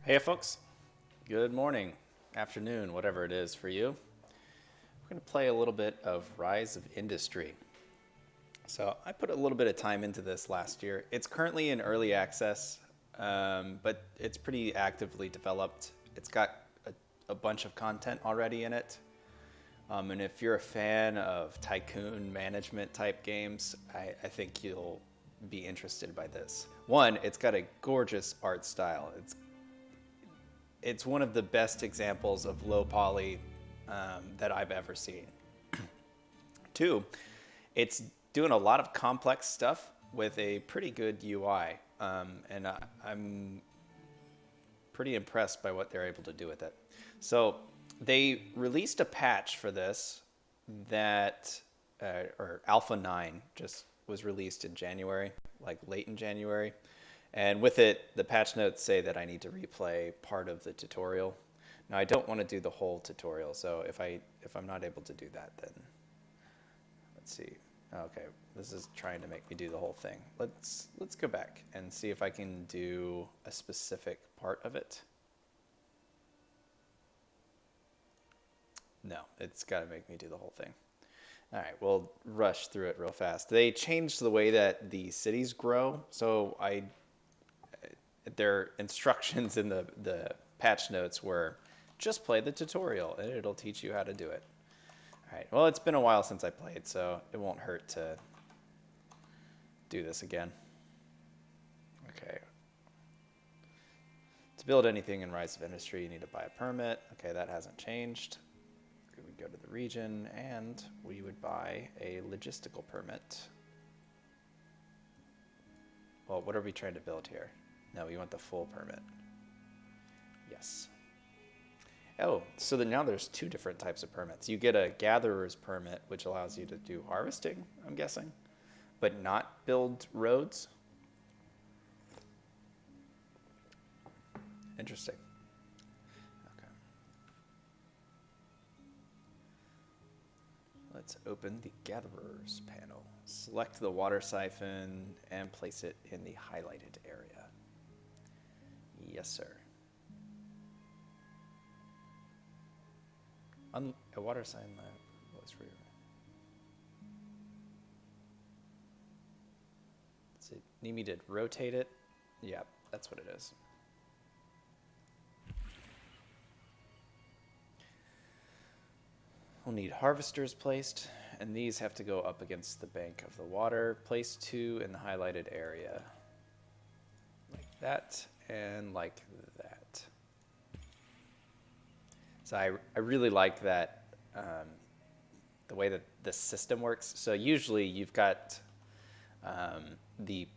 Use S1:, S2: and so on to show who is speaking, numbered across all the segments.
S1: Hey folks, good morning, afternoon, whatever it is for you. We're going to play a little bit of Rise of Industry. So I put a little bit of time into this last year. It's currently in early access, but it's pretty actively developed. It's got a bunch of content already in it. And if you're a fan of tycoon management type games, I think you'll be interested by this. One, it's got a gorgeous art style. It's one of the best examples of low poly that I've ever seen. Two, it's doing a lot of complex stuff with a pretty good UI, and I'm pretty impressed by what they're able to do with it. So they released a patch for this that, or Alpha 9 just was released in January, like late in January. And with it, the patch notes say that I need to replay part of the tutorial. Now I don't want to do the whole tutorial, so if I'm not able to do that, then let's see. Okay, this is trying to make me do the whole thing. Let's go back and see if I can do a specific part of it. No, it's got to make me do the whole thing. All right, we'll rush through it real fast. They changed the way that the cities grow, so their instructions in the patch notes were just play the tutorial and it'll teach you how to do it. All right, well, it's been a while since I played, so it won't hurt to do this again. Okay. To build anything in Rise of Industry, you need to buy a permit. Okay, that hasn't changed. We would go to the region and we would buy a logistical permit. Well, what are we trying to build here? No, we want the full permit. Yes. Oh, so now there's two different types of permits. You get a gatherer's permit, which allows you to do harvesting, I'm guessing, but not build roads. Interesting. Okay. Let's open the gatherer's panel. Select the water siphon and place it in the highlighted area. Yes, sir. A water sign was for you. Let's see. Need me to rotate it? Yeah, that's what it is. We'll need harvesters placed, and these have to go up against the bank of the water. Place two in the highlighted area. Like that, and like that. So I really like that, the way that the system works. So usually you've got the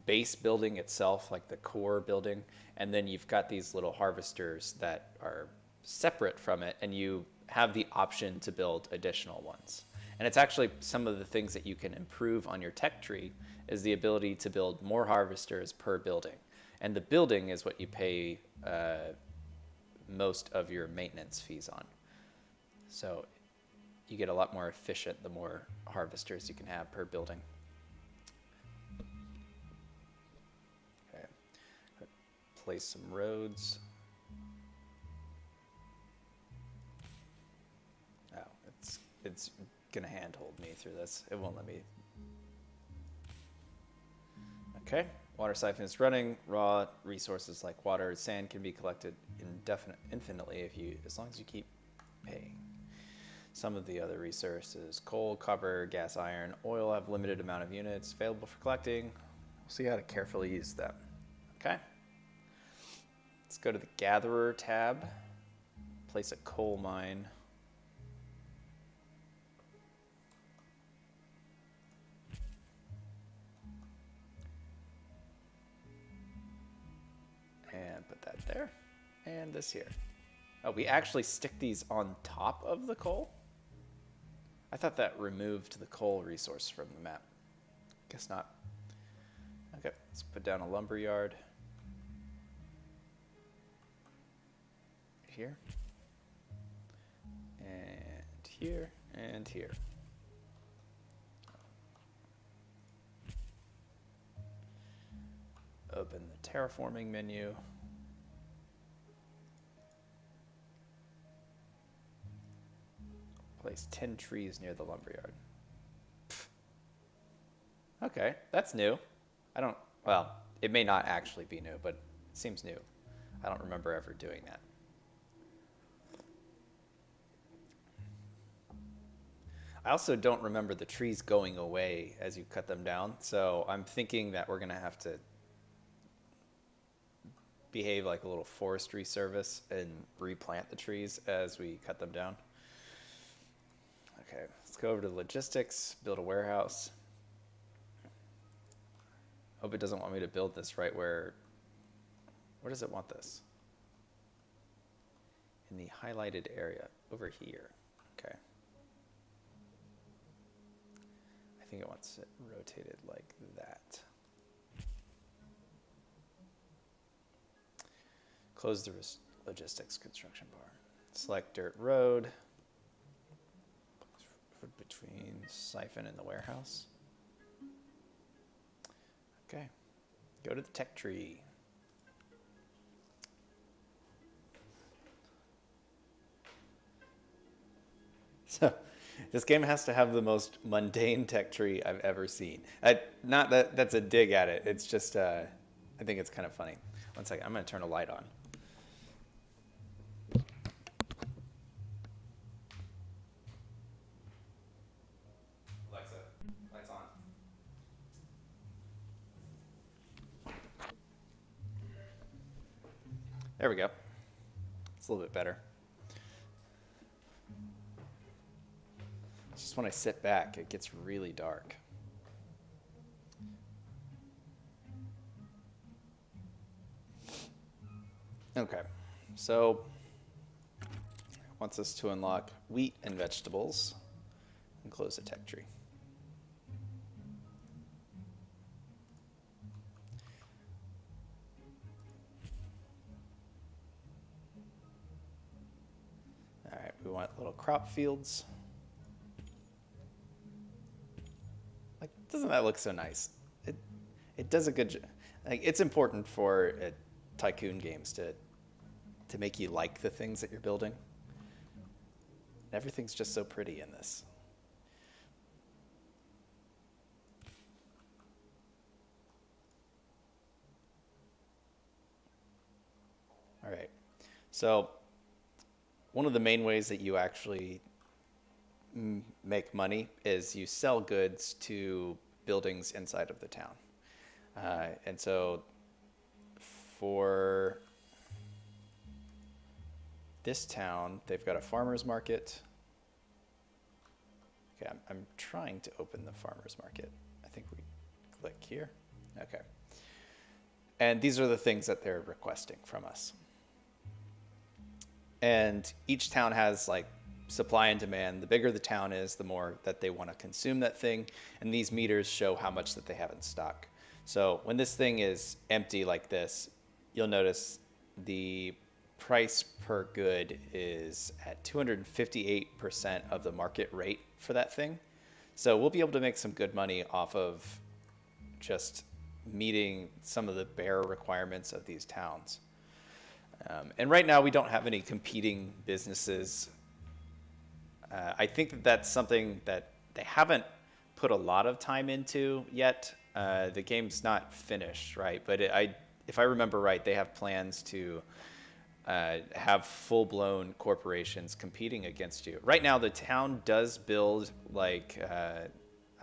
S1: base building itself, like the core building, and then you've got these little harvesters that are separate from it, and you have the option to build additional ones. And it's actually some of the things that you can improve on your tech tree is the ability to build more harvesters per building. And the building is what you pay most of your maintenance fees on. So you get a lot more efficient the more harvesters you can have per building. Okay, place some roads. Oh, it's gonna handhold me through this. It won't let me. Okay, water siphon is running. Raw resources like water and sand can be collected infinitely as long as you keep paying. Some of the other resources, coal, copper, gas, iron, oil, have limited amount of units available for collecting. We'll see how to carefully use them. Okay. Let's go to the Gatherer tab. Place a coal mine. And put that there. And this here. Oh, we actually stick these on top of the coal? I thought that removed the coal resource from the map. Guess not. Okay, let's put down a lumber yard. Here. And here. And here. Open the terraforming menu. Place 10 trees near the lumberyard. Okay, that's new. Well, it may not actually be new, but it seems new. I don't remember ever doing that. I also don't remember the trees going away as you cut them down, so I'm thinking that we're going to have to behave like a little forestry service and replant the trees as we cut them down. Okay, let's go over to logistics, build a warehouse. Hope it doesn't want me to build this right where does it want this? In the highlighted area, over here. Okay. I think it wants it rotated like that. Close the logistics construction bar. Select dirt road. Between siphon and the warehouse. Okay. Go to the tech tree. So this game has to have the most mundane tech tree I've ever seen. Not that that's a dig at it. It's just, I think it's kind of funny. One second, I'm going to turn a light on. Alexa, lights on. There we go. It's a little bit better. It's just when I sit back, it gets really dark. Okay, so it wants us to unlock wheat and vegetables and close the tech tree. All right, we want little crop fields. Like, doesn't that look so nice? It does a good job. Like, it's important for tycoon games to make you like the things that you're building. Everything's just so pretty in this. All right, so one of the main ways that you actually make money is you sell goods to buildings inside of the town. And so for this town, they've got a farmer's market. Okay, I'm trying to open the farmer's market. I think we click here. Okay. And these are the things that they're requesting from us. And each town has like supply and demand. The bigger the town is, the more that they want to consume that thing. And these meters show how much that they have in stock. So when this thing is empty like this, you'll notice the price per good is at 258% of the market rate for that thing. So we'll be able to make some good money off of just meeting some of the bare requirements of these towns. And right now we don't have any competing businesses. I think that that's something that they haven't put a lot of time into yet. The game's not finished, right? But if I remember right, they have plans to have full-blown corporations competing against you. Right now, the town does build like, I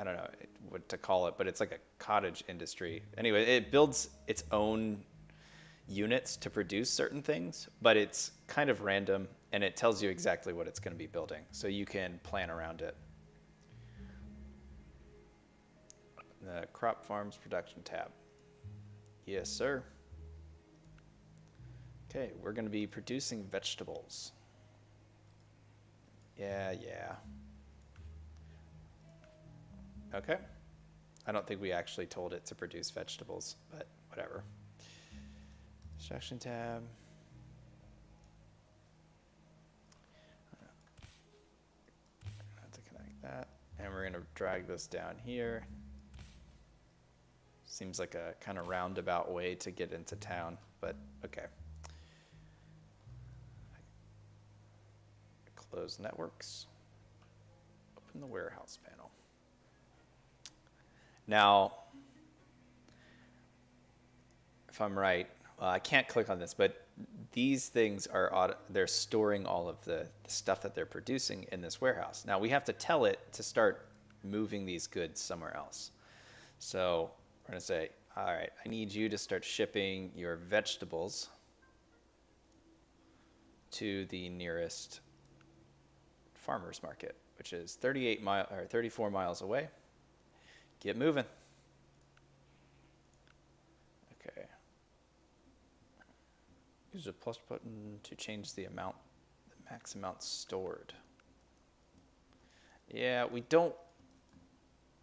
S1: don't know what to call it, but it's like a cottage industry. Anyway, it builds its own units to produce certain things, but it's kind of random and it tells you exactly what it's going to be building, so you can plan around it. The crop farms production tab. Yes, sir. Okay, we're going to be producing vegetables. Yeah. Okay. I don't think we actually told it to produce vegetables, but whatever. Construction tab. I have to connect that. And we're going to drag this down here. Seems like a kind of roundabout way to get into town, but okay. Close networks. open the warehouse panel. Now, if I'm right, I can't click on this, but these things are they're storing all of the stuff that they're producing in this warehouse. Now we have to tell it to start moving these goods somewhere else. So we're going to say, all right, I need you to start shipping your vegetables to the nearest farmer's market, which is 34 miles away. Get moving. Okay. Use the plus button to change the max amount stored. Yeah, we don't.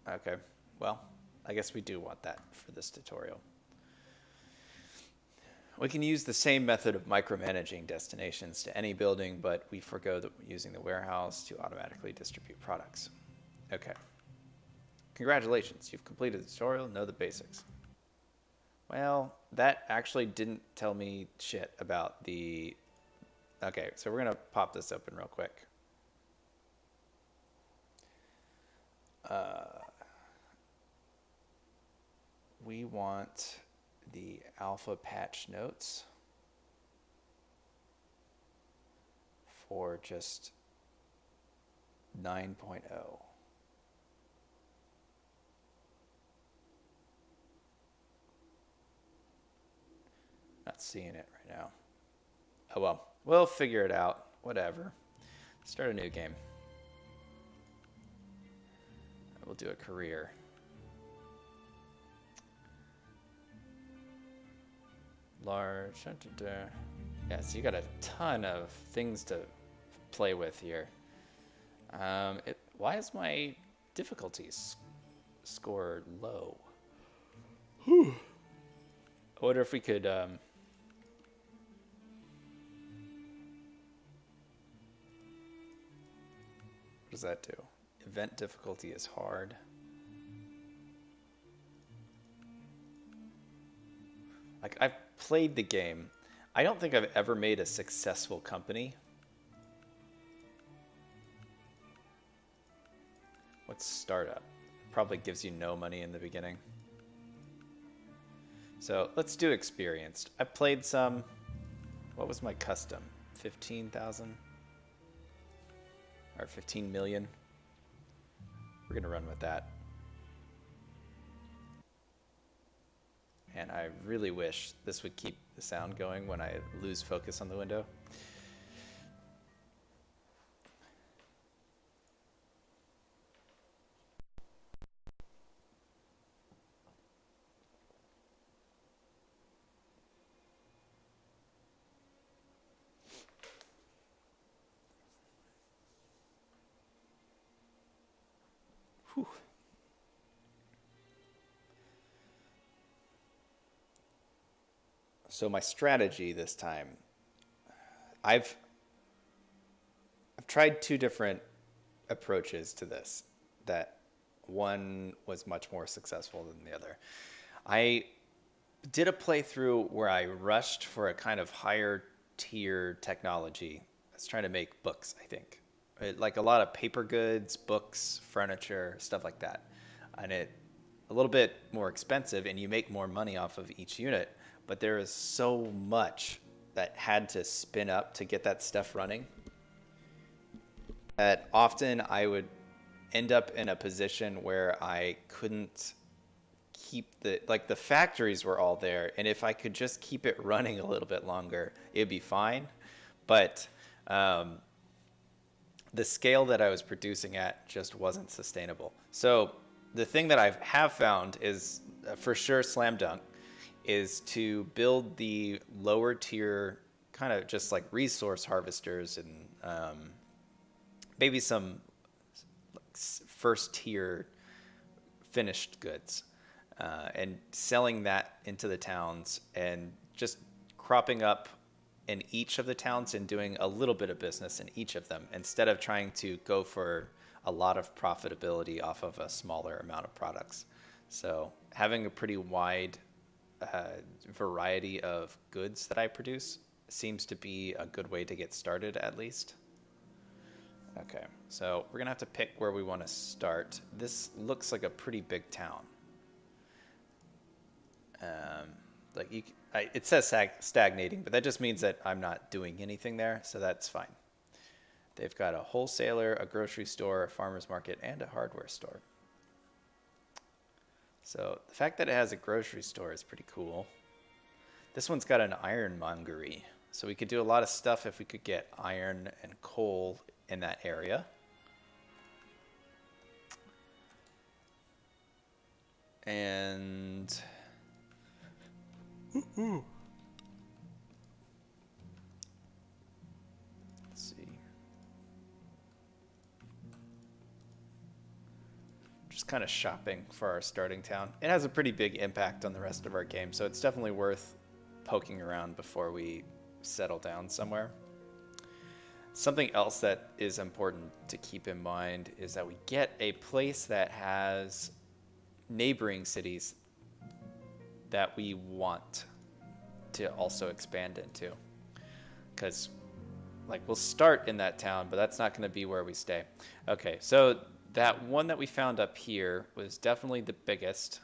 S1: Okay, well, I guess we do want that for this tutorial. We can use the same method of micromanaging destinations to any building, but we forgo using the warehouse to automatically distribute products. Okay. Congratulations, you've completed the tutorial, know the basics. Well, that actually didn't tell me shit about the... Okay, so we're going to pop this open real quick. We want the alpha patch notes for just 9.0. Not seeing it right now. Oh well, we'll figure it out. Whatever. Start a new game. We'll do a career. Large. Yeah, so you got a ton of things to play with here. Why is my difficulties score low? I wonder if we could... what does that do? Event difficulty is hard. Like, I've played the game. I don't think I've ever made a successful company. What's startup? Probably gives you no money in the beginning. So let's do experienced. I played some. What was my custom? 15,000? Or 15 million? We're going to run with that. And I really wish this would keep the sound going when I lose focus on the window. Whew. So my strategy this time, I've tried two different approaches to this, that one was much more successful than the other. I did a playthrough where I rushed for a kind of higher tier technology. I was trying to make books, I think. Like a lot of paper goods, books, furniture, stuff like that. And it a little bit more expensive, and you make more money off of each unit, but there is so much that had to spin up to get that stuff running that often I would end up in a position where I couldn't keep the factories were all there, and if I could just keep it running a little bit longer, it'd be fine. But the scale that I was producing at just wasn't sustainable. So the thing that I have found is for sure slam dunk is to build the lower tier kind of just like resource harvesters and maybe some first tier finished goods and selling that into the towns and just cropping up in each of the towns and doing a little bit of business in each of them instead of trying to go for a lot of profitability off of a smaller amount of products. So having a pretty wide variety of goods that I produce seems to be a good way to get started, at least. Okay, so we're gonna have to pick where we want to start. This looks like a pretty big town. Like it says stagnating, but that just means that I'm not doing anything there, so that's fine. They've got a wholesaler, a grocery store, a farmer's market, and a hardware store. So the fact that it has a grocery store is pretty cool. This one's got an ironmongery, so we could do a lot of stuff if we could get iron and coal in that area. And let's see. Just kind of shopping for our starting town. It has a pretty big impact on the rest of our game, so it's definitely worth poking around before we settle down somewhere. Something else that is important to keep in mind is that we get a place that has neighboring cities that we want to also expand into. Because, like, we'll start in that town, but that's not going to be where we stay. Okay, so that one that we found up here was definitely the biggest.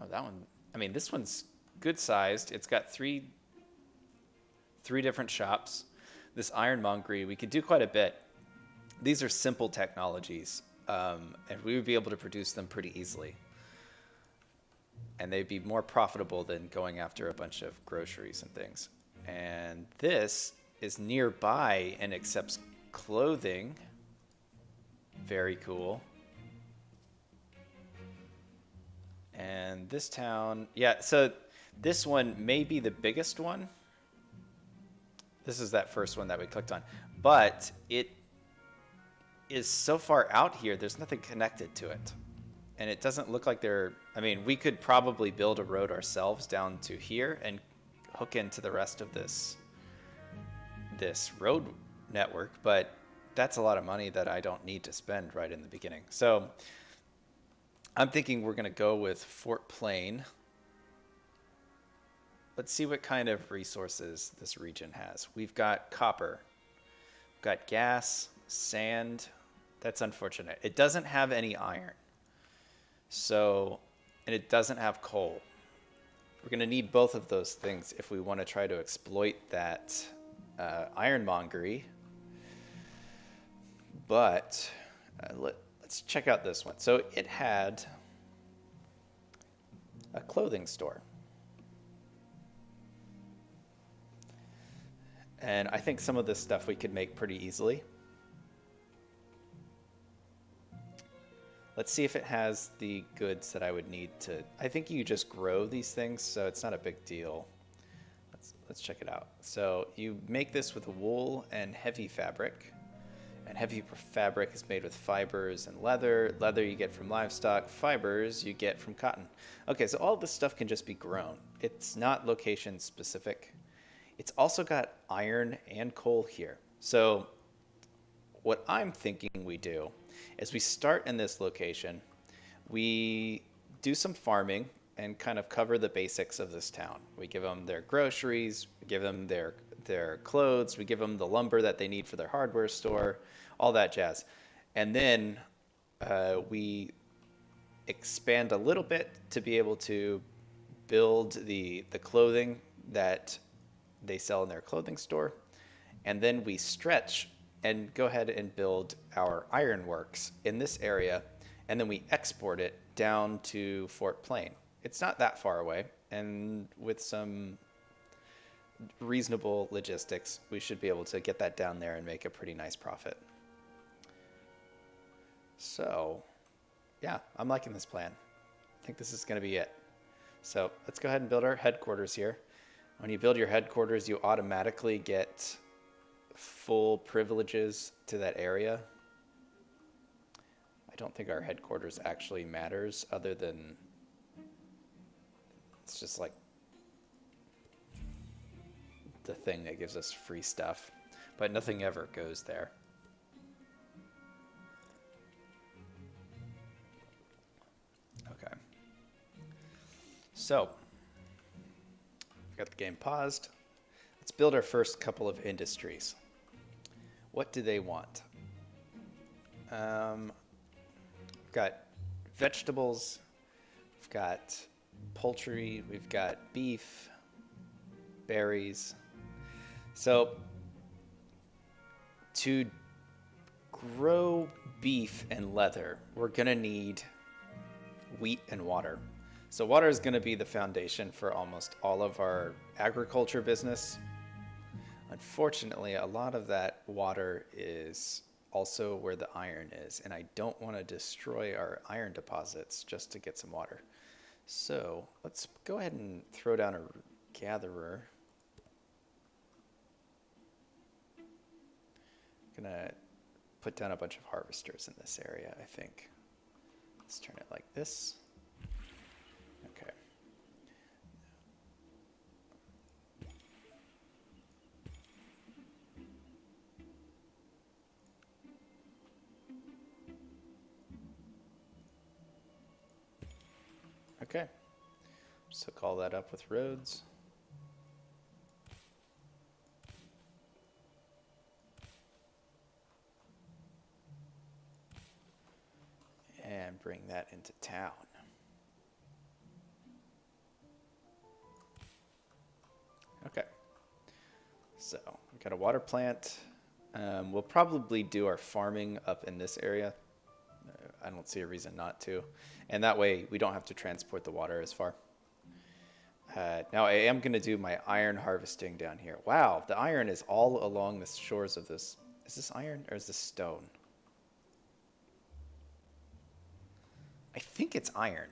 S1: Oh, that one. I mean, this one's good sized. It's got three different shops. This ironmongery, we could do quite a bit. These are simple technologies, and we would be able to produce them pretty easily. And they'd be more profitable than going after a bunch of groceries and things. And this is nearby and accepts clothing. Very cool. And this town, yeah, so this one may be the biggest one. This is that first one that we clicked on. But it is so far out here, there's nothing connected to it. And it doesn't look like I mean, we could probably build a road ourselves down to here and hook into the rest of this road network, but that's a lot of money that I don't need to spend right in the beginning. So I'm thinking we're going to go with Fort Plain. Let's see what kind of resources this region has. We've got copper, we've got gas, sand. That's unfortunate. It doesn't have any iron. So, and it doesn't have coal. We're going to need both of those things if we want to try to exploit that ironmongery. But let's check out this one. So it had a clothing store. And I think some of this stuff we could make pretty easily. Let's see if it has the goods that I would need to. I think you just grow these things, so it's not a big deal. Let's check it out. So you make this with wool and heavy fabric. And heavy fabric is made with fibers and leather. Leather you get from livestock. Fibers you get from cotton. Okay, so all this stuff can just be grown. It's not location specific. It's also got iron and coal here. So what I'm thinking we do is we start in this location, we do some farming and kind of cover the basics of this town. We give them their groceries, we give them their clothes, we give them the lumber that they need for their hardware store, all that jazz. And then we expand a little bit to be able to build the clothing that they sell in their clothing store. And then we stretch and go ahead and build our ironworks in this area, and then we export it down to Fort Plain. It's not that far away, and with some reasonable logistics, we should be able to get that down there and make a pretty nice profit. So, yeah, I'm liking this plan. I think this is going to be it. So let's go ahead and build our headquarters here. When you build your headquarters, you automatically get full privileges to that area. I don't think our headquarters actually matters, other than it's just like the thing that gives us free stuff, but nothing ever goes there. Okay. So, I've got the game paused. Let's build our first couple of industries. What do they want? We've got vegetables, we've got poultry, we've got beef, berries. So to grow beef and leather, we're gonna need wheat and water. So water is gonna be the foundation for almost all of our agriculture business. Unfortunately, a lot of that water is also where the iron is, and I don't want to destroy our iron deposits just to get some water. So let's go ahead and throw down a gatherer. I'm gonna put down a bunch of harvesters in this area, I think. Let's turn it like this. Okay. Okay. So call that up with roads. And bring that into town. Okay. So we've got a water plant. We'll probably do our farming up in this area. I don't see a reason not to. And that way we don't have to transport the water as far. Now I am going to do my iron harvesting down here. Wow, the iron is all along the shores of this. Is this iron or is this stone? I think it's iron.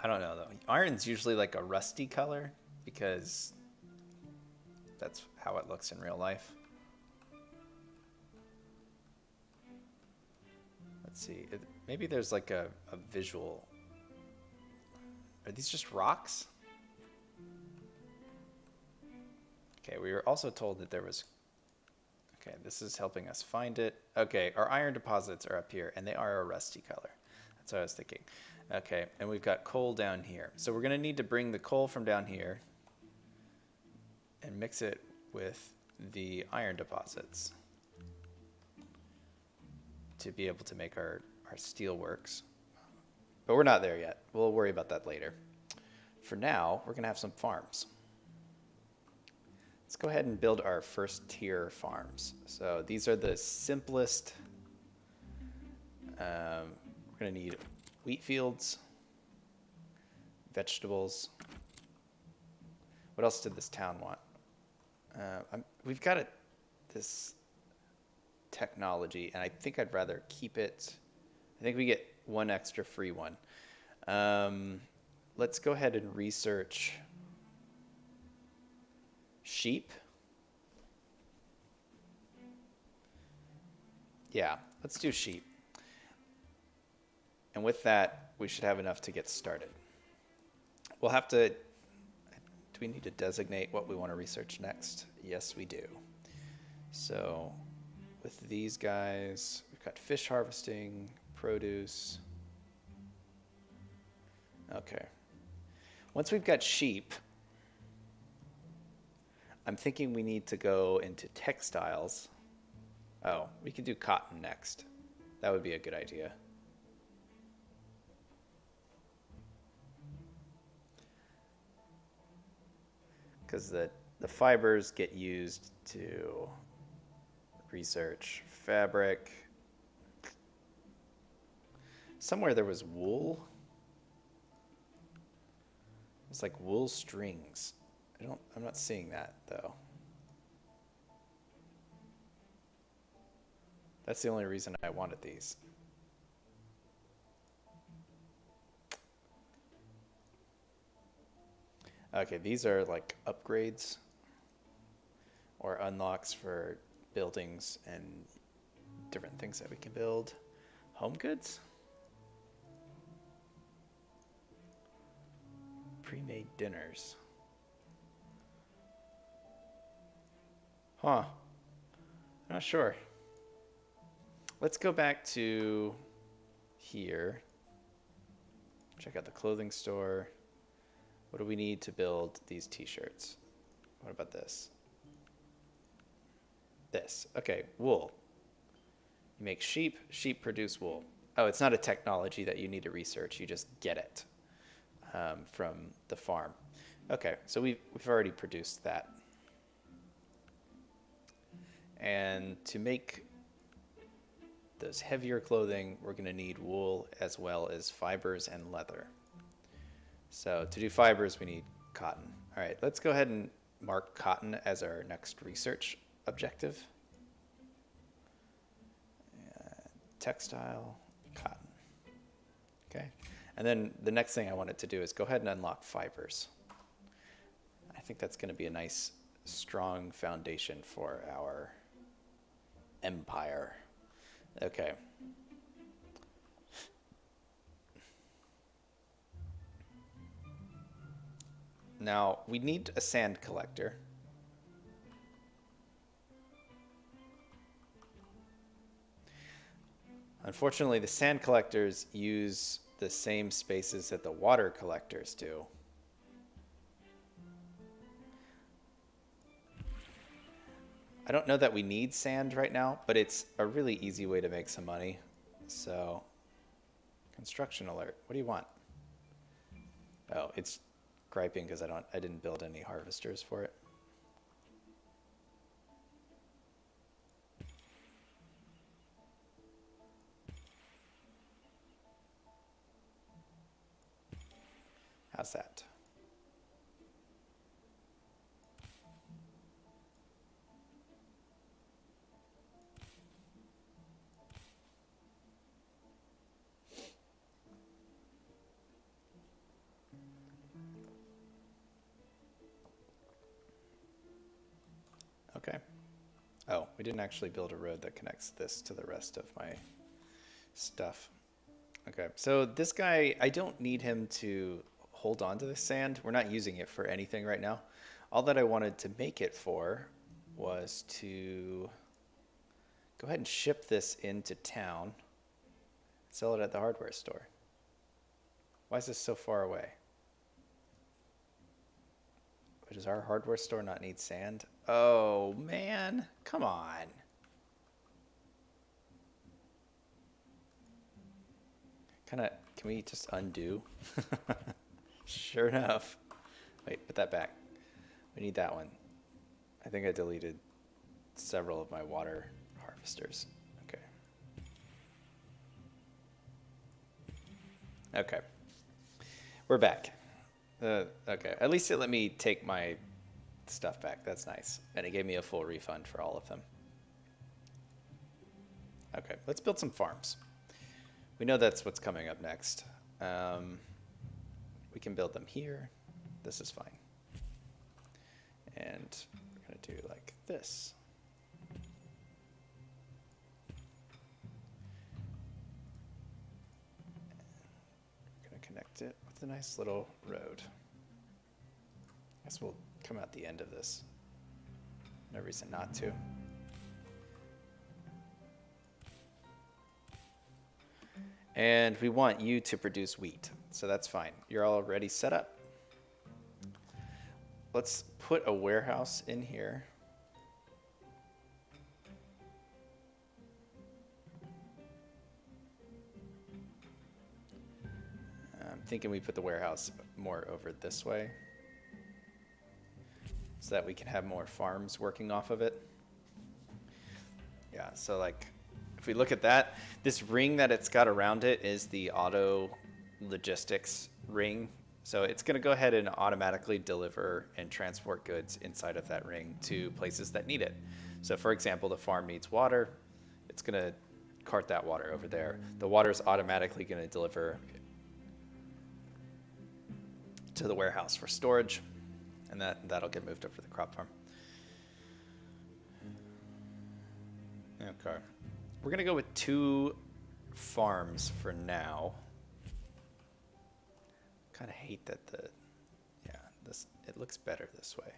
S1: I don't know though. Iron's usually like a rusty color because that's how it looks in real life. Let's see. Maybe there's like a visual. Are these just rocks? Okay, we were also told that there was... Okay, this is helping us find it. Okay, our iron deposits are up here, and they are a rusty color. That's what I was thinking. Okay, and we've got coal down here. So we're going to need to bring the coal from down here and mix it with the iron deposits to be able to make our steel works. But we're not there yet. We'll worry about that later. For now, we're going to have some farms. Let's go ahead and build our first tier farms. So these are the simplest. We're going to need wheat fields, vegetables. What else did this town want? We've got this technology, and I think I'd rather keep it. I think we get one extra free one. Let's go ahead and research sheep. Yeah, let's do sheep. And with that, we should have enough to get started. We'll have to... Do we need to designate what we want to research next? Yes, we do. So with these guys, we've got fish harvesting, produce. Okay. Once we've got sheep, I'm thinking we need to go into textiles. Oh, we could do cotton next. That would be a good idea. Because the fibers get used to research fabric. Somewhere there was wool. It's like wool strings. I'm not seeing that though. That's the only reason I wanted these. Okay, these are like upgrades or unlocks for buildings and different things that we can build. Home goods? Pre-made dinners. Huh. I'm not sure. Let's go back to here. Check out the clothing store. What do we need to build these t-shirts? What about this? This. Okay, wool. You make sheep, sheep produce wool. Oh, it's not a technology that you need to research. You just get it from the farm. Okay, so we've already produced that. And to make those heavier clothing, we're going to need wool as well as fibers and leather. So to do fibers, we need cotton. All right, let's go ahead and mark cotton as our next research objective. Textile, cotton. Okay, and then the next thing I wanted to do is go ahead and unlock fibers. I think that's going to be a nice, strong foundation for our empire. Okay. Now, we need a sand collector. Unfortunately, the sand collectors use the same spaces that the water collectors do. I don't know that we need sand right now, but it's a really easy way to make some money. So, construction alert. What do you want? Oh, it's griping because I didn't build any harvesters for it. How's that? Okay. Oh, we didn't actually build a road that connects this to the rest of my stuff. Okay, so this guy, I don't need him to hold on to the sand. We're not using it for anything right now. All that I wanted to make it for was to go ahead and ship this into town, sell it at the hardware store. Why is this so far away? Does our hardware store not need sand? Oh, man. Come on. Can we just undo? Sure enough. Wait, put that back. We need that one. I think I deleted several of my water harvesters. Okay. Okay. We're back. Okay. At least it let me take my stuff back. That's nice. And it gave me a full refund for all of them. Okay. Let's build some farms. We know that's what's coming up next. We can build them here. This is fine. And we're going to do like this. We're going to connect it with a nice little road. I guess we'll come out the end of this. No reason not to. And we want you to produce wheat, so that's fine. You're already set up. Let's put a warehouse in here. I'm thinking we put the warehouse more over this way so that we can have more farms working off of it. Yeah, so like if we look at that, this ring that it's got around it is the auto logistics ring. So it's going to go ahead and automatically deliver and transport goods inside of that ring to places that need it. So for example, the farm needs water. It's going to cart that water over there. The water is automatically going to deliver to the warehouse for storage, and that'll get moved over to the crop farm. Okay. We're going to go with 2 farms for now. Kind of hate that it looks better this way.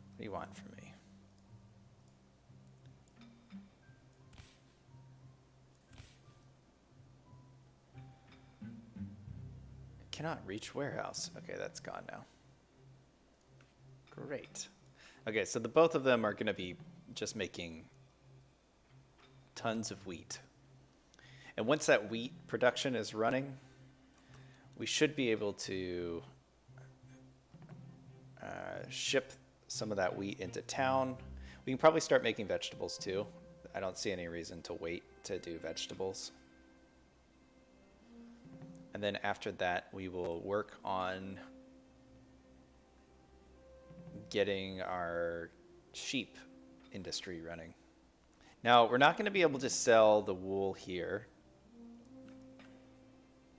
S1: What do you want from me? cannot reach warehouse. Okay, that's gone now. Great. Okay, so the both of them are going to be just making tons of wheat. And once that wheat production is running, we should be able to ship some of that wheat into town. We can probably start making vegetables too. I don't see any reason to wait to do vegetables. And then after that, we will work on getting our sheep industry running. Now, we're not going to be able to sell the wool here.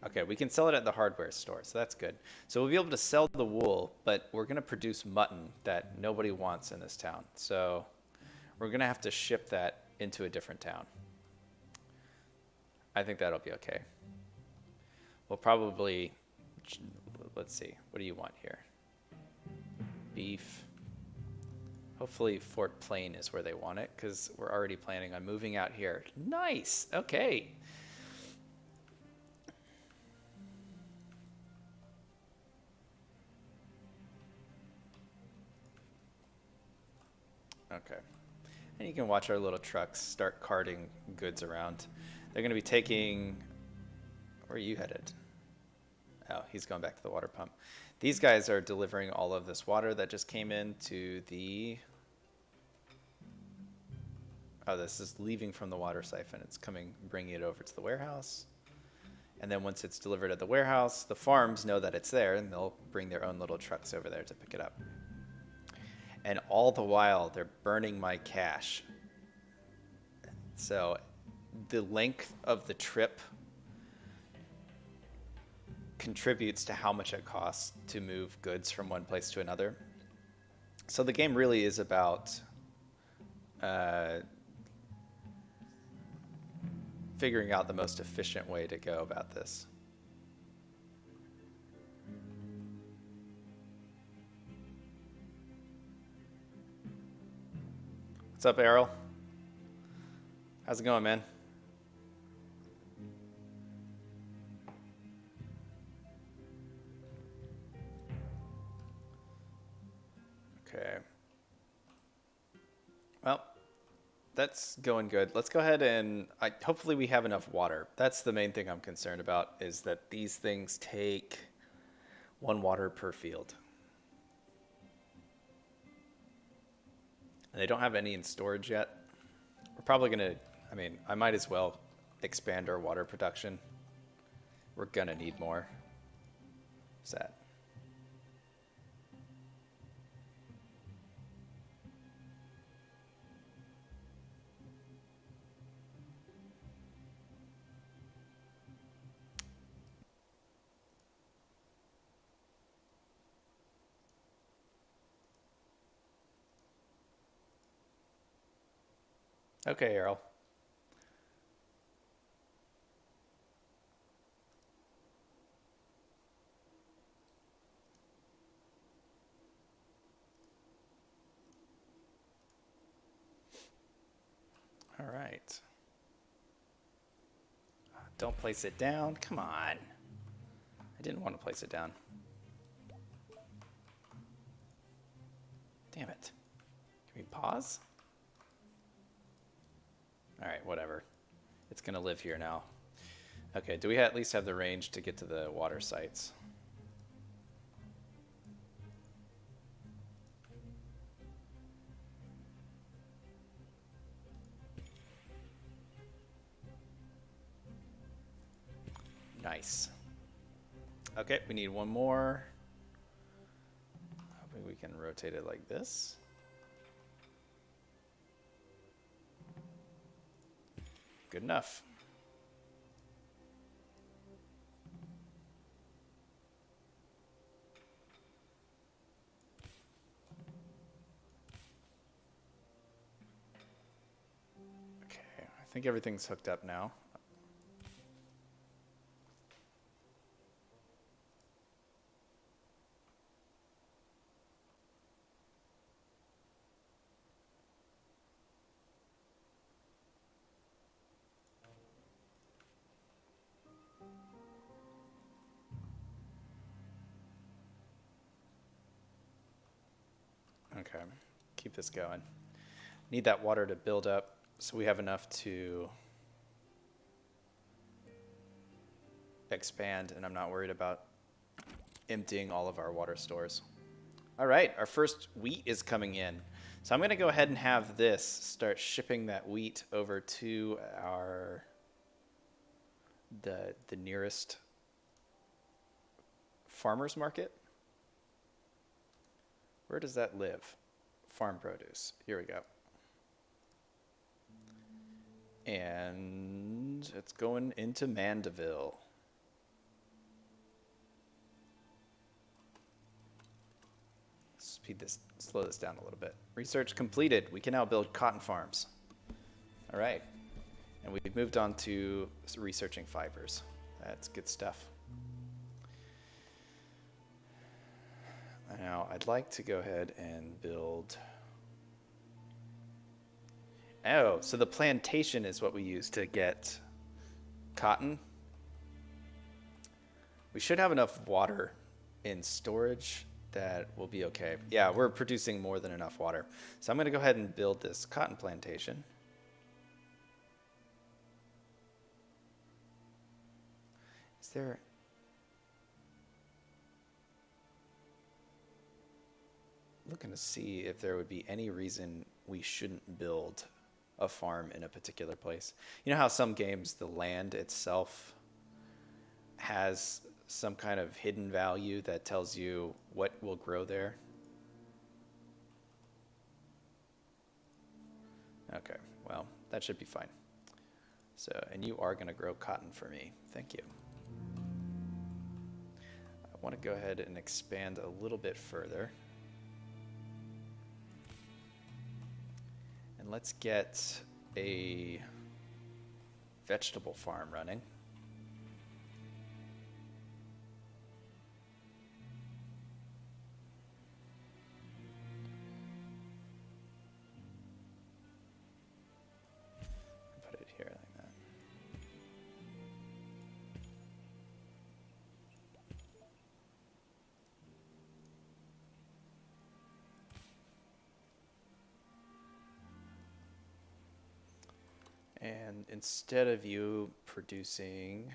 S1: Okay, we can sell it at the hardware store, so that's good. So we'll be able to sell the wool, but we're going to produce mutton that nobody wants in this town. So we're going to have to ship that into a different town. I think that'll be okay. We'll probably, let's see, what do you want here? Beef. Hopefully Fort Plain is where they want it, because we're already planning on moving out here. Nice, okay. Okay. And you can watch our little trucks start carting goods around. They're going to be taking... Where are you headed? Oh, he's going back to the water pump. These guys are delivering all of this water that just came in to the... Oh, this is leaving from the water siphon. It's coming, bringing it over to the warehouse. And then once it's delivered at the warehouse, the farms know that it's there, and they'll bring their own little trucks over there to pick it up. And all the while, they're burning my cash. So the length of the trip contributes to how much it costs to move goods from one place to another. So the game really is about figuring out the most efficient way to go about this. What's up, Errol? How's it going, man? Okay. Well, that's going good. Let's go ahead and hopefully we have enough water. That's the main thing I'm concerned about, is that these things take 1 water per field. And they don't have any in storage yet. We're probably going to, I mean, I might as well expand our water production. We're going to need more. What's that? Okay, Errol. All right. Don't place it down. Come on. I didn't want to place it down. Damn it. Can we pause? All right, whatever. It's going to live here now. Okay, do we at least have the range to get to the water sites? Nice. Okay, we need one more. Hoping we can rotate it like this. Good enough. Okay, I think everything's hooked up now. keep this going. Need that water to build up so we have enough to expand, and I'm not worried about emptying all of our water stores. All right, our first wheat is coming in. So I'm going to go ahead and have this start shipping that wheat over to the nearest farmer's market. Where does that live? Farm produce. Here we go. And it's going into Mandeville. Slow this down a little bit. Research completed. We can now build cotton farms. All right. And we've moved on to researching fibers. That's good stuff. Now, I'd like to go ahead and build... Oh, so the plantation is what we use to get cotton. We should have enough water in storage that will be okay. Yeah, we're producing more than enough water. So I'm going to go ahead and build this cotton plantation. Is there... looking to see if there would be any reason we shouldn't build a farm in a particular place. You know how some games, the land itself has some kind of hidden value that tells you what will grow there? Okay, well, that should be fine. So, and you are going to grow cotton for me. Thank you. I want to go ahead and expand a little bit further. And let's get a vegetable farm running. Put it here like that. And instead of you producing...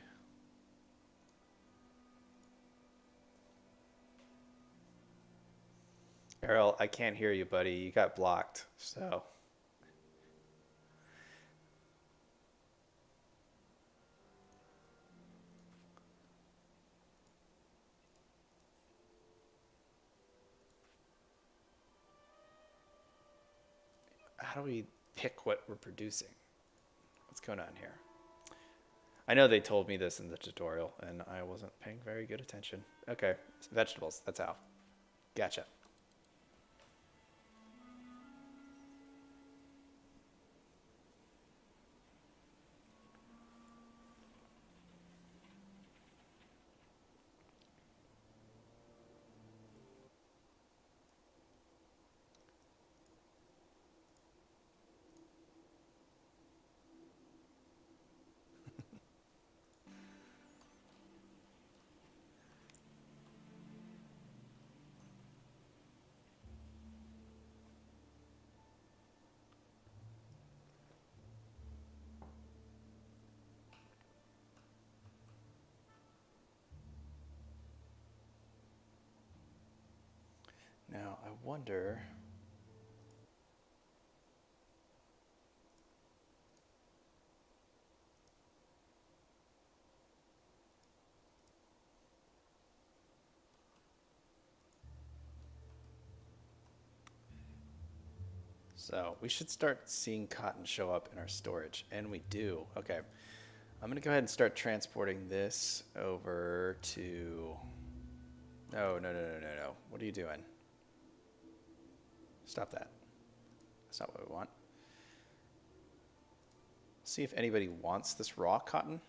S1: Errol, I can't hear you, buddy. You got blocked, so... How do we pick what we're producing? What's going on here? I know they told me this in the tutorial, and I wasn't paying very good attention. Okay, vegetables, that's how. Gotcha. Now, I wonder... So we should start seeing cotton show up in our storage, and we do. Okay, I'm gonna go ahead and start transporting this over to... No. What are you doing? Stop that. That's not what we want. See if anybody wants this raw cotton.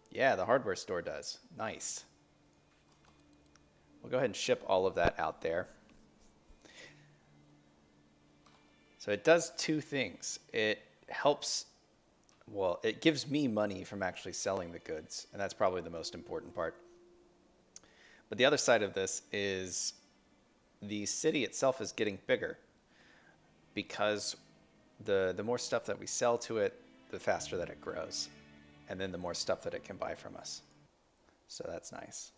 S1: Yeah, the hardware store does. Nice. We'll go ahead and ship all of that out there. So it does two things. It helps, well, it gives me money from actually selling the goods, and that's probably the most important part. But the other side of this is the city itself is getting bigger because the more stuff that we sell to it, the faster that it grows, and then the more stuff that it can buy from us. So that's nice.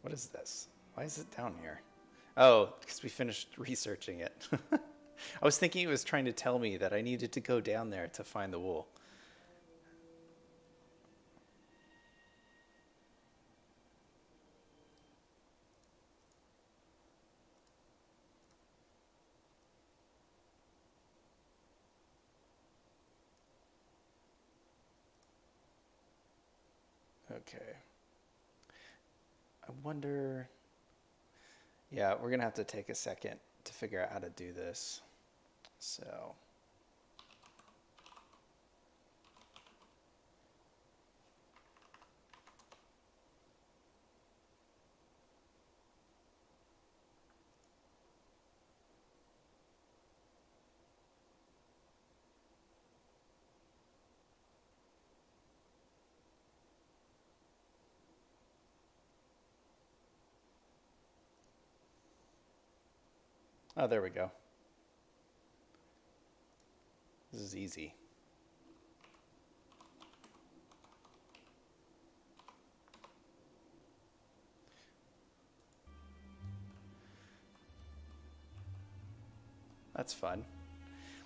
S1: What is this? Why is it down here? Oh, because we finished researching it. I was thinking it was trying to tell me that I needed to go down there to find the wool. Okay. I wonder. Yeah, we're gonna have to take a second to figure out how to do this. So, oh, there we go. This is easy. That's fun.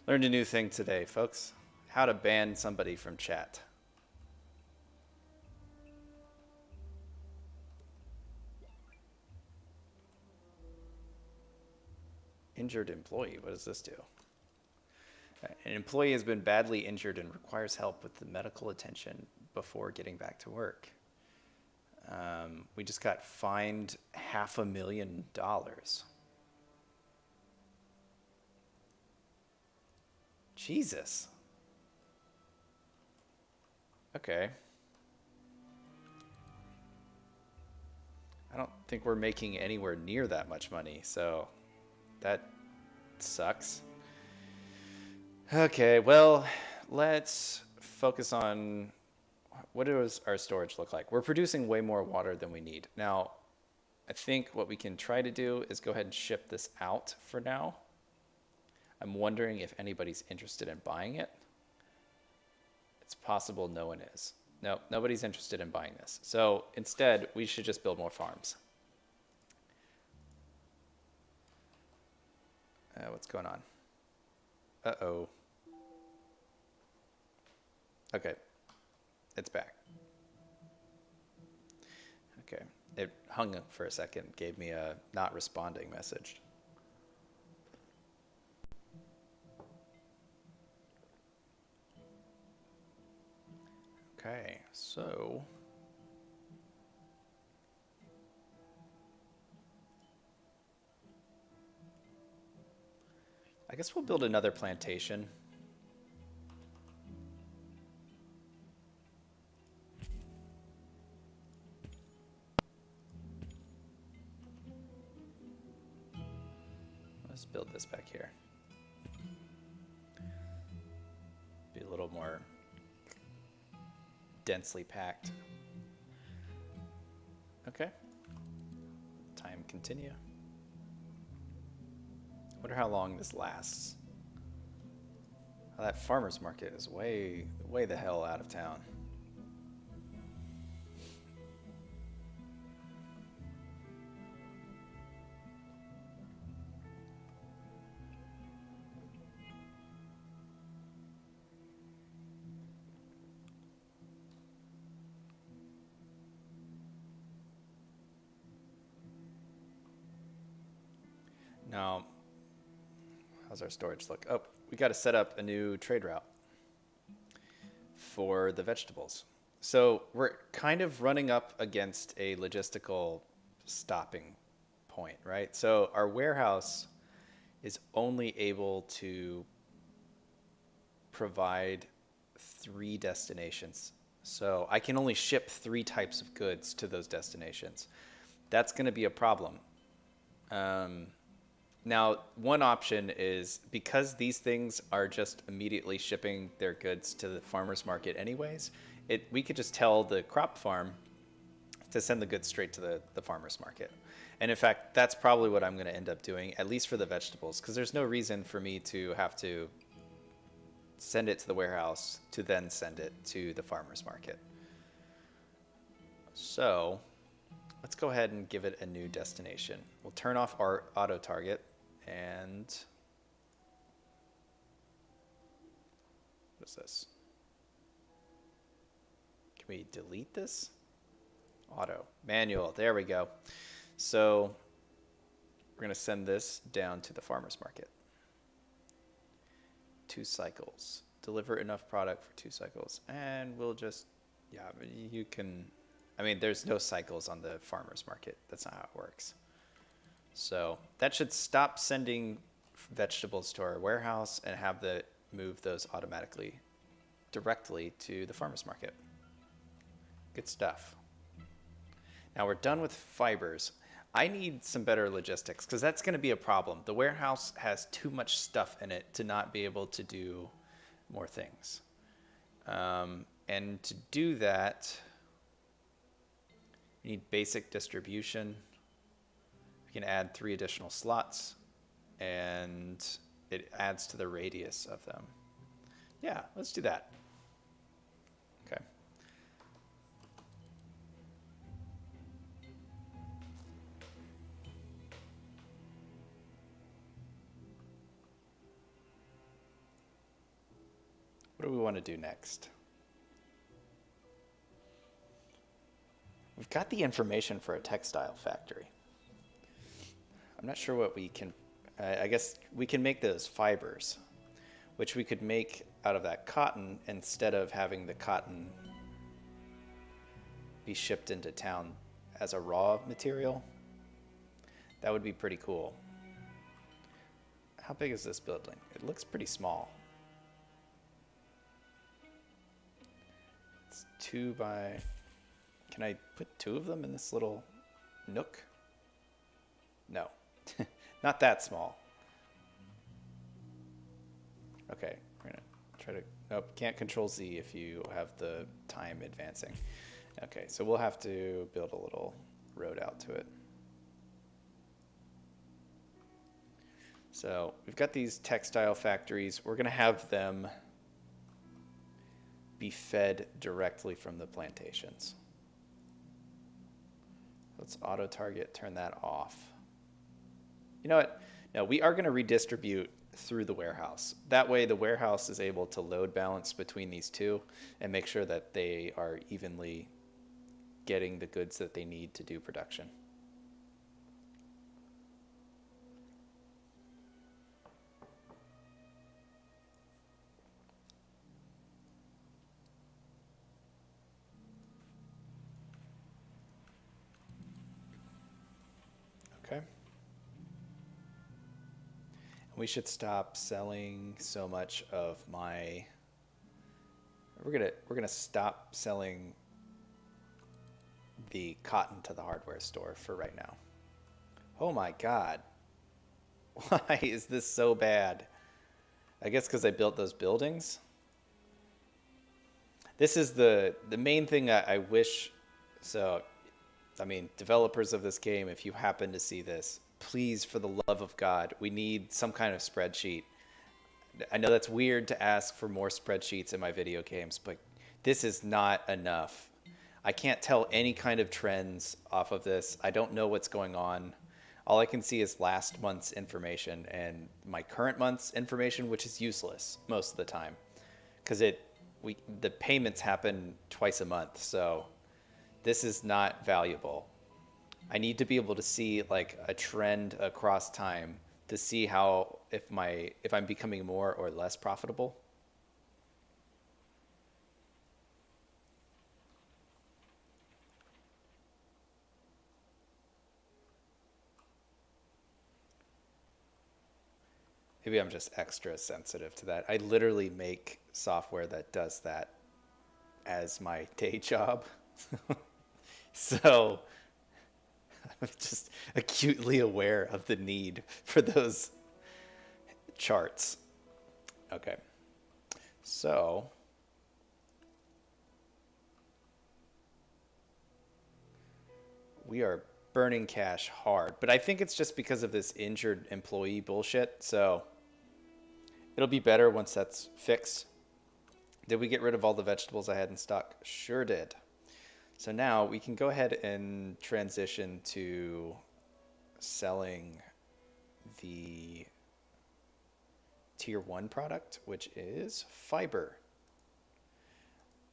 S1: Learned a new thing today, folks. How to ban somebody from chat. Injured employee. What does this do? An employee has been badly injured and requires help with the medical attention before getting back to work. We just got fined $500,000. Jesus. Okay. I don't think we're making anywhere near that much money, so that sucks. Okay, well, let's focus on what does our storage look like? We're producing way more water than we need. Now, I think what we can try to do is go ahead and ship this out for now. I'm wondering if anybody's interested in buying it. It's possible no one is. No, nobody's interested in buying this. So instead, we should just build more farms. What's going on? Uh-oh. Okay, it's back. Okay, it hung for a second, gave me a not responding message. Okay, so I guess we'll build another plantation. Let's build this back here. Be a little more densely packed. Okay. Time continue. Wonder how long this lasts. Oh, that farmer's market is way the hell out of town. Now, how's our storage look? Oh, we got to set up a new trade route for the vegetables. So we're kind of running up against a logistical stopping point, right? So our warehouse is only able to provide 3 destinations. So I can only ship 3 types of goods to those destinations. that's going to be a problem. Um, Now, one option is because these things are just immediately shipping their goods to the farmer's market anyways, we could just tell the crop farm to send the goods straight to the farmer's market. And in fact, that's probably what I'm going to end up doing, at least for the vegetables, because there's no reason for me to have to send it to the warehouse to then send it to the farmer's market. So let's go ahead and give it a new destination. We'll turn off our auto target and what is this? Can we delete this? Auto, manual, there we go. So we're going to send this down to the farmer's market. 2 cycles. Deliver enough product for 2 cycles. And we'll just, yeah, you can, I mean, there's no cycles on the farmer's market. That's not how it works. So that should stop sending vegetables to our warehouse and have the move those automatically directly to the farmer's market. Good stuff. Now we're done with fibers. I need some better logistics because that's going to be a problem. The warehouse has too much stuff in it to not be able to do more things. And to do that, we need basic distribution. We can add 3 additional slots, and it adds to the radius of them. Yeah, let's do that. Okay. What do we want to do next? We've got the information for a textile factory. I'm not sure what we can, I guess we can make those fibers, which we could make out of that cotton instead of having the cotton be shipped into town as a raw material. That would be pretty cool. How big is this building? It looks pretty small. It's 2 by, can I put 2 of them in this little nook? No. Not that small. Okay, we're gonna try to, nope, can't control Z if you have the time advancing. Okay, so we'll have to build a little road out to it. So we've got these textile factories. We're gonna have them be fed directly from the plantations. Let's auto target, turn that off. You know what? No, we are going to redistribute through the warehouse. That way the warehouse is able to load balance between these two and make sure that they are evenly getting the goods that they need to do production. Okay. We should stop selling so much of my, we're gonna stop selling the cotton to the hardware store for right now. Oh my God. Why is this so bad? I guess because I built those buildings. This is the main thing I wish, so I mean, developers of this game, if you happen to see this, please, for the love of God, we need some kind of spreadsheet. I know that's weird to ask for more spreadsheets in my video games, but this is not enough. I can't tell any kind of trends off of this. I don't know what's going on. All I can see is last month's information and my current month's information, which is useless most of the time because the payments happen twice a month, so this is not valuable. I need to be able to see like a trend across time to see how if I'm becoming more or less profitable. Maybe I'm just extra sensitive to that. I literally make software that does that as my day job. So I'm just acutely aware of the need for those charts. Okay. So we are burning cash hard, but I think it's just because of this injured employee bullshit. So it'll be better once that's fixed. Did we get rid of all the vegetables I had in stock? Sure did. So now we can go ahead and transition to selling the tier 1 product, which is fiber.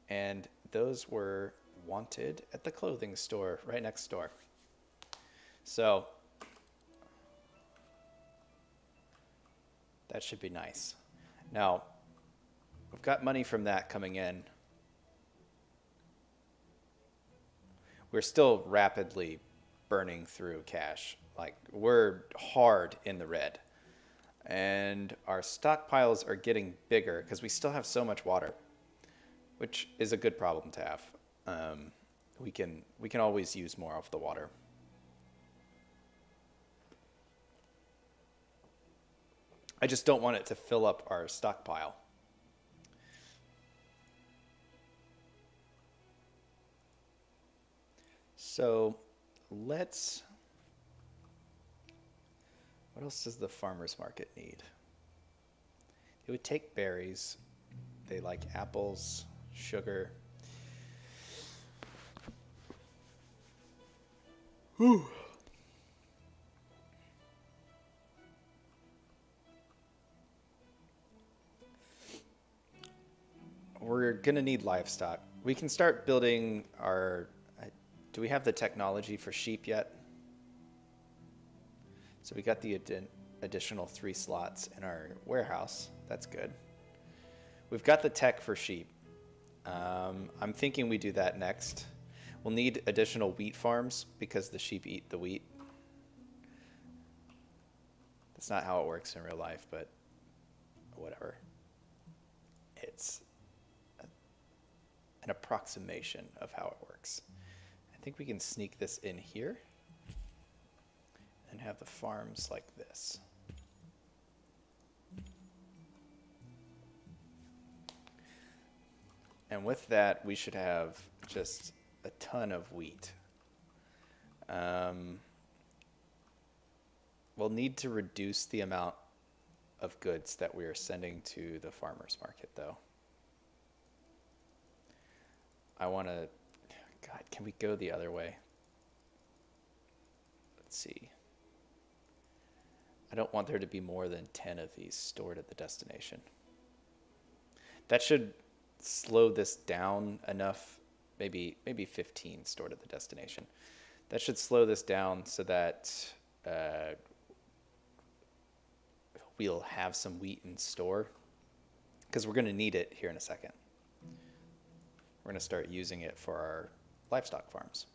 S1: And those were wanted at the clothing store right next door. So that should be nice. Now, we've got money from that coming in. We're still rapidly burning through cash. Like, we're hard in the red. And our stockpiles are getting bigger because we still have so much water, which is a good problem to have. We can always use more of the water. I just don't want it to fill up our stockpile. So let's... What else does the farmer's market need? It would take berries. They like apples, sugar. Whew. We're gonna need livestock. We can start building our... Do we have the technology for sheep yet? So we got the additional 3 slots in our warehouse. That's good. We've got the tech for sheep. I'm thinking we do that next. We'll need additional wheat farms because the sheep eat the wheat. That's not how it works in real life, but whatever. It's an approximation of how it works. I think we can sneak this in here and have the farms like this. And with that, we should have just a ton of wheat. We'll need to reduce the amount of goods that we are sending to the farmer's market, though. I want to... God, can we go the other way? Let's see. I don't want there to be more than 10 of these stored at the destination. That should slow this down enough. Maybe 15 stored at the destination. That should slow this down so that we'll have some wheat in store, because we're going to need it here in a second. We're going to start using it for our livestock farms.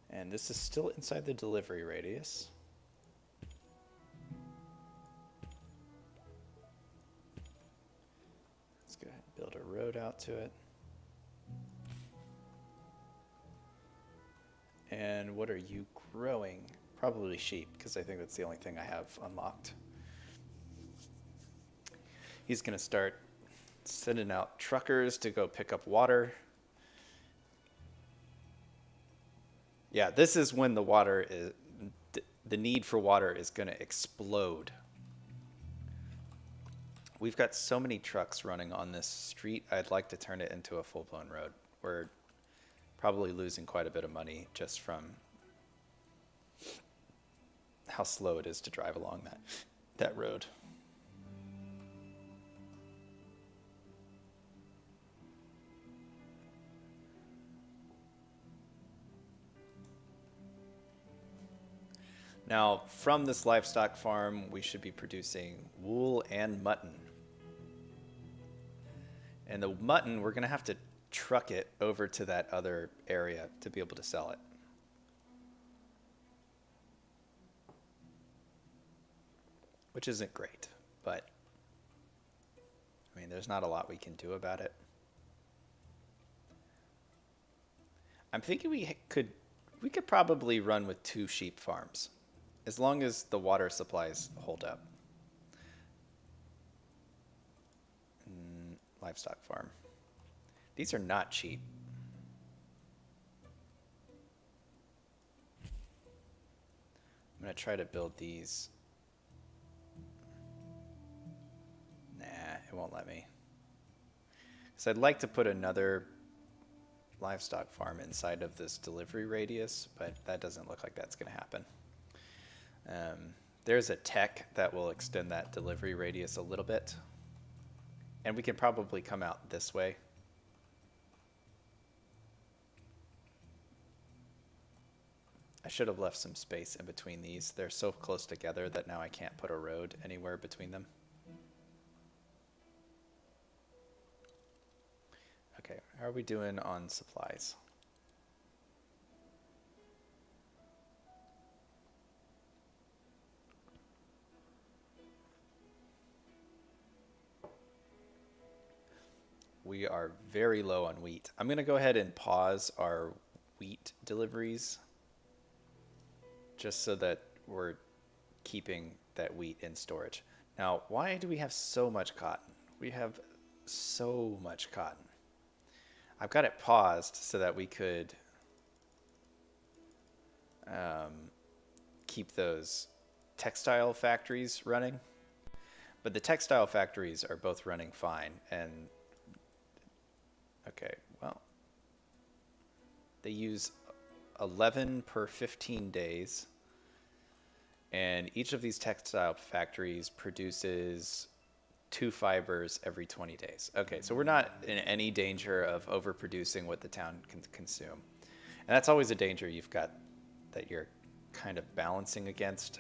S1: And this is still inside the delivery radius. Let's go ahead and build a road out to it. And what are you growing? Probably sheep, because I think that's the only thing I have unlocked. He's going to start sending out truckers to go pick up water. Yeah, this is when the water is... The need for water is going to explode. We've got so many trucks running on this street, I'd like to turn it into a full-blown road. We're probably losing quite a bit of money just from how slow it is to drive along that road. Now, from this livestock farm, we should be producing wool and mutton. And the mutton, we're going to have to truck it over to that other area to be able to sell it. Which isn't great, but I mean, there's not a lot we can do about it. I'm thinking we could probably run with 2 sheep farms, as long as the water supplies hold up. Livestock farm. These are not cheap. I'm gonna try to build these. Nah, it won't let me. So I'd like to put another livestock farm inside of this delivery radius, but that doesn't look like that's gonna happen. There's a tech that will extend that delivery radius a little bit. And we can probably come out this way. I should have left some space in between these. They're so close together that now I can't put a road anywhere between them. Okay, how are we doing on supplies? We are very low on wheat. I'm going to go ahead and pause our wheat deliveries just so that we're keeping that wheat in storage. Now, why do we have so much cotton? We have so much cotton. I've got it paused so that we could keep those textile factories running. But the textile factories are both running fine. And okay, well, they use 11 per 15 days. And each of these textile factories produces 2 fibers every 20 days. Okay, so we're not in any danger of overproducing what the town can consume. And that's always a danger you've got that you're kind of balancing against.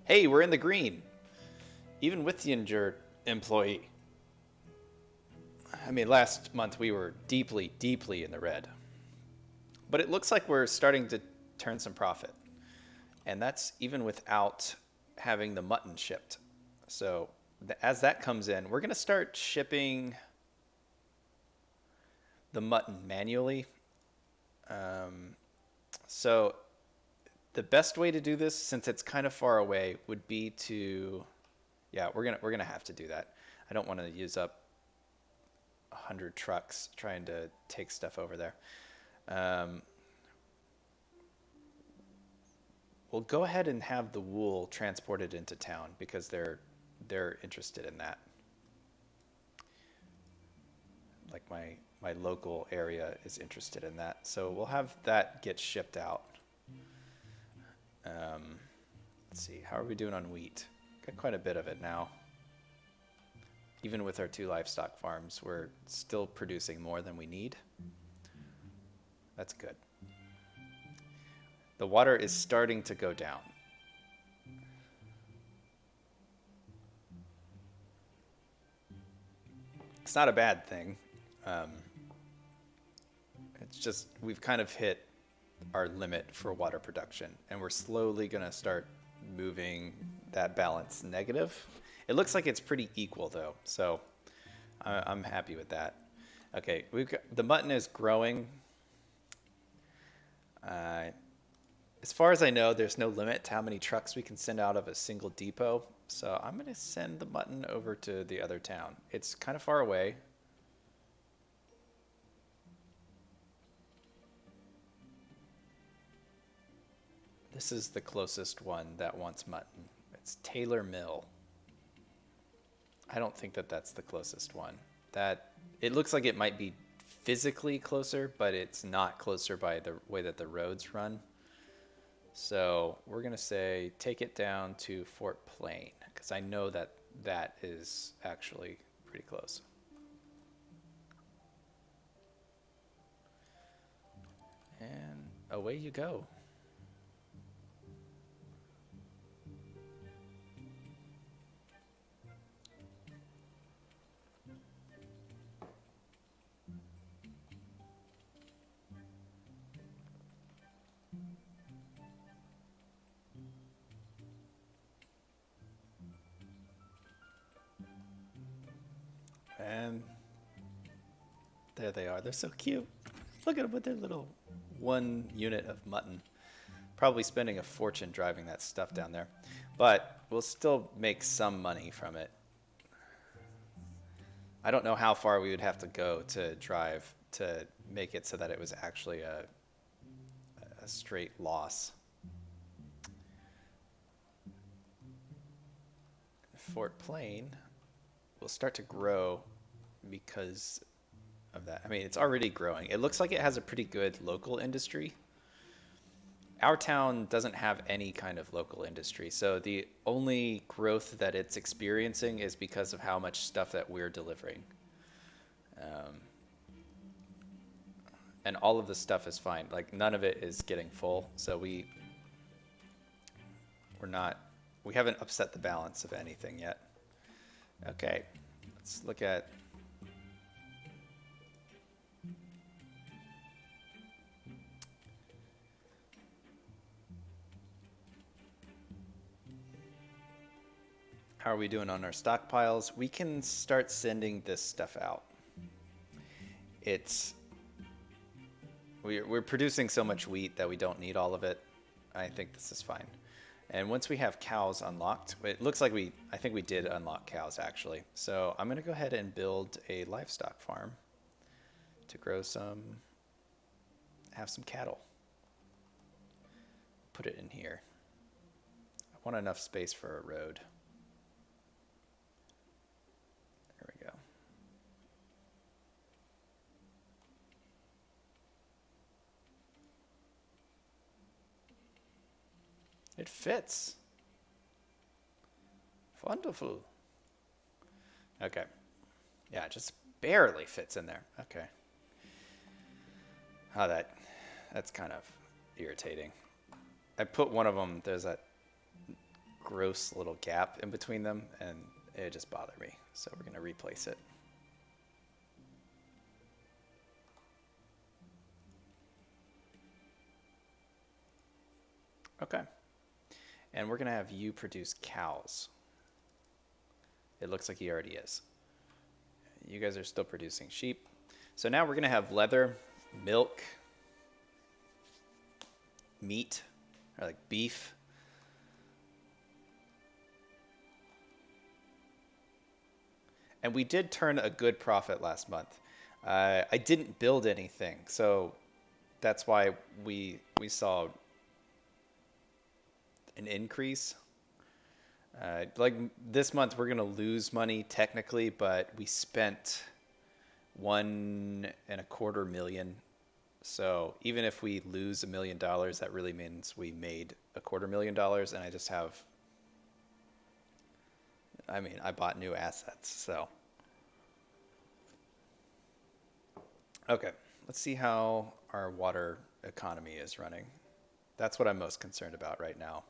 S1: Hey, we're in the green, even with the injured employee. I mean, last month we were deeply, deeply in the red. But it looks like we're starting to turn some profit. And that's even without having the mutton shipped. So as that comes in, we're going to start shipping the mutton manually. So the best way to do this, since it's kind of far away, would be to, yeah, we're gonna have to do that. I don't want to use up 100 trucks trying to take stuff over there. We'll go ahead and have the wool transported into town because they're interested in that. Like my local area is interested in that. So we'll have that get shipped out. Let's see, how are we doing on wheat? Got quite a bit of it now. Even with our 2 livestock farms, we're still producing more than we need. That's good. The water is starting to go down. It's not a bad thing. It's just we've kind of hit our limit for water production, and we're slowly going to start moving that balance negative. It looks like it's pretty equal though, so I'm happy with that. Okay, the mutton is growing. As far as I know, there's no limit to how many trucks we can send out of a single depot, so I'm going to send the mutton over to the other town. It's kind of far away. This is the closest one that wants mutton. It's Taylor Mill. I don't think that that's the closest one. It looks like it might be physically closer, but it's not closer by the way that the roads run. So we're going to say take it down to Fort Plain, because I know that that is actually pretty close. And away you go. And there they are. They're so cute. Look at them with their little 1 unit of mutton. Probably spending a fortune driving that stuff down there. But we'll still make some money from it. I don't know how far we would have to go to drive to make it so that it was actually a straight loss. Fort Plain will start to grow because of that. I mean, it's already growing. It looks like it has a pretty good local industry. Our town doesn't have any kind of local industry, so the only growth that it's experiencing is because of how much stuff that we're delivering. And all of the stuff is fine. Like, none of it is getting full, so we haven't upset the balance of anything yet. Okay, let's look at how are we doing on our stockpiles. We can start sending this stuff out. We're producing so much wheat that we don't need all of it. I think this is fine. And once we have cows unlocked, it looks like I think we did unlock cows actually. So I'm gonna go ahead and build a livestock farm to have some cattle. Put it in here. I want enough space for a road. There we go. It fits. Wonderful. Okay. Yeah, it just barely fits in there. Okay. Oh, that's kind of irritating. I put one of them, there's that gross little gap in between them, and it just bothered me. So we're going to replace it. Okay. And we're going to have you produce cows. It looks like he already is. You guys are still producing sheep. So now we're going to have leather, milk, meat, or like beef. And we did turn a good profit last month. I didn't build anything, so that's why we saw an increase. Like this month we're gonna lose money technically, but we spent $1.25 million. So even if we lose $1 million, that really means we made $250,000, and I just have, I mean, I bought new assets, so. Okay, let's see how our water economy is running. That's what I'm most concerned about right now.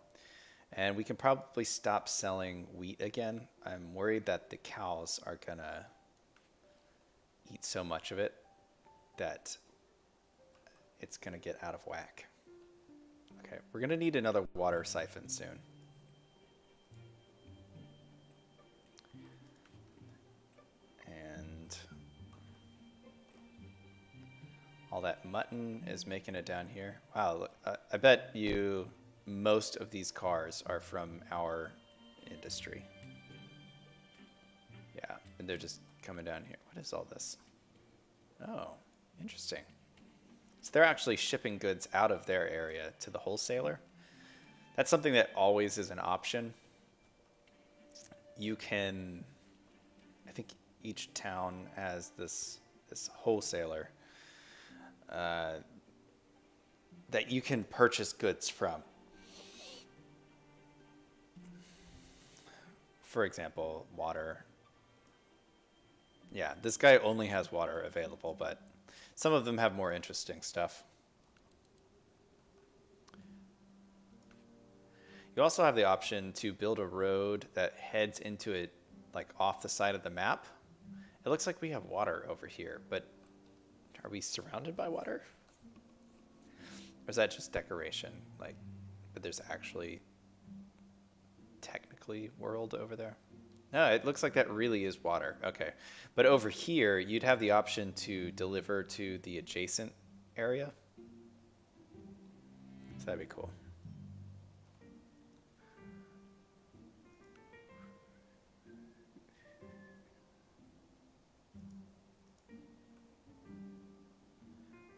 S1: And we can probably stop selling wheat again. I'm worried that the cows are gonna eat so much of it that it's gonna get out of whack. Okay, we're gonna need another water siphon soon. And all that mutton is making it down here. Wow, look, I bet you most of these cars are from our industry. Yeah, and they're just coming down here. What is all this? Oh, interesting. So they're actually shipping goods out of their area to the wholesaler. That's something that always is an option. You can, I think each town has this wholesaler that you can purchase goods from. For example, water. Yeah, this guy only has water available, but some of them have more interesting stuff. You also have the option to build a road that heads into it, like off the side of the map. It looks like we have water over here, but are we surrounded by water? Or is that just decoration? Like, but there's actually technically world over there. No, it looks like that really is water. Okay. But over here, you'd have the option to deliver to the adjacent area. So that'd be cool.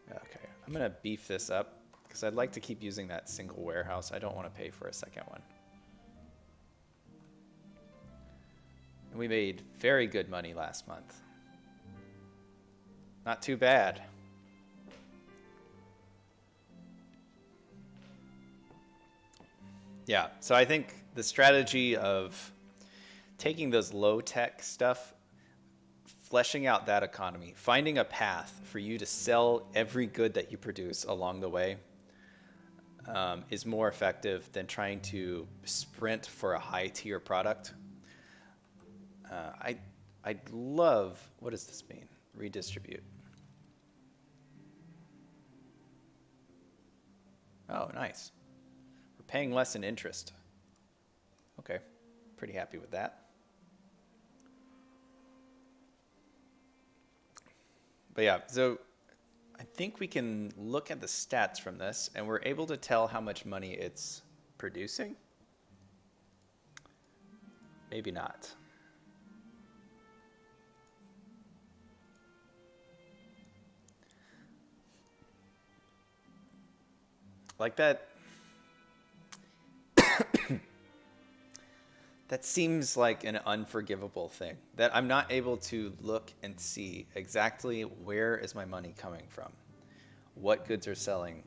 S1: Okay, I'm gonna beef this up because I'd like to keep using that single warehouse. I don't want to pay for a second one. And we made very good money last month. Not too bad. Yeah, so I think the strategy of taking those low-tech stuff, fleshing out that economy, finding a path for you to sell every good that you produce along the way is more effective than trying to sprint for a high-tier product. I'd love, what does this mean? Redistribute. Oh, nice. We're paying less in interest. Okay, pretty happy with that. But yeah, so I think we can look at the stats from this, and we're able to tell how much money it's producing. Maybe not. Like that. That seems like an unforgivable thing. That I'm not able to look and see exactly where is my money coming from, what goods are selling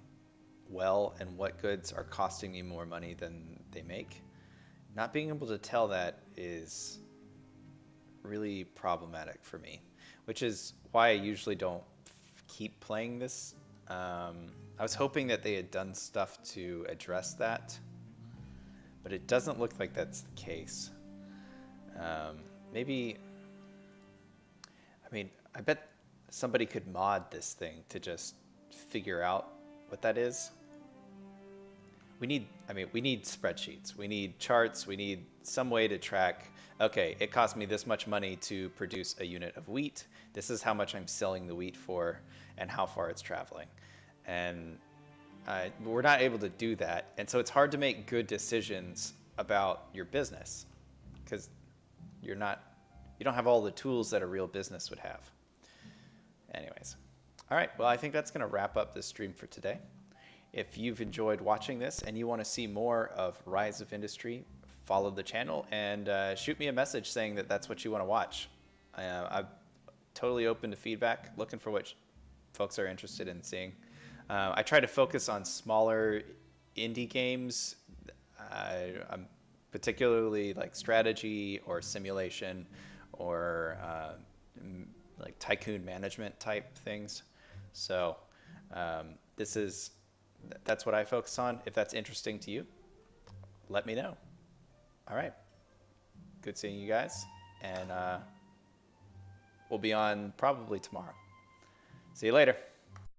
S1: well, and what goods are costing me more money than they make. Not being able to tell that is really problematic for me, which is why I usually don't keep playing this. I was hoping that they had done stuff to address that, but it doesn't look like that's the case. Maybe, I mean, I bet somebody could mod this thing to just figure out what that is. We need spreadsheets. We need charts. We need some way to track, okay, it cost me this much money to produce a unit of wheat. This is how much I'm selling the wheat for and how far it's traveling. And we're not able to do that. And so it's hard to make good decisions about your business because you don't have all the tools that a real business would have. Anyways. All right, well, I think that's going to wrap up this stream for today. If you've enjoyed watching this and you want to see more of Rise of Industry, follow the channel and shoot me a message saying that that's what you want to watch. I'm totally open to feedback, looking for what folks are interested in seeing. I try to focus on smaller indie games. I'm particularly like strategy or simulation or like tycoon management type things. So that's what I focus on. If that's interesting to you, let me know. All right. Good seeing you guys. And we'll be on probably tomorrow. See you later.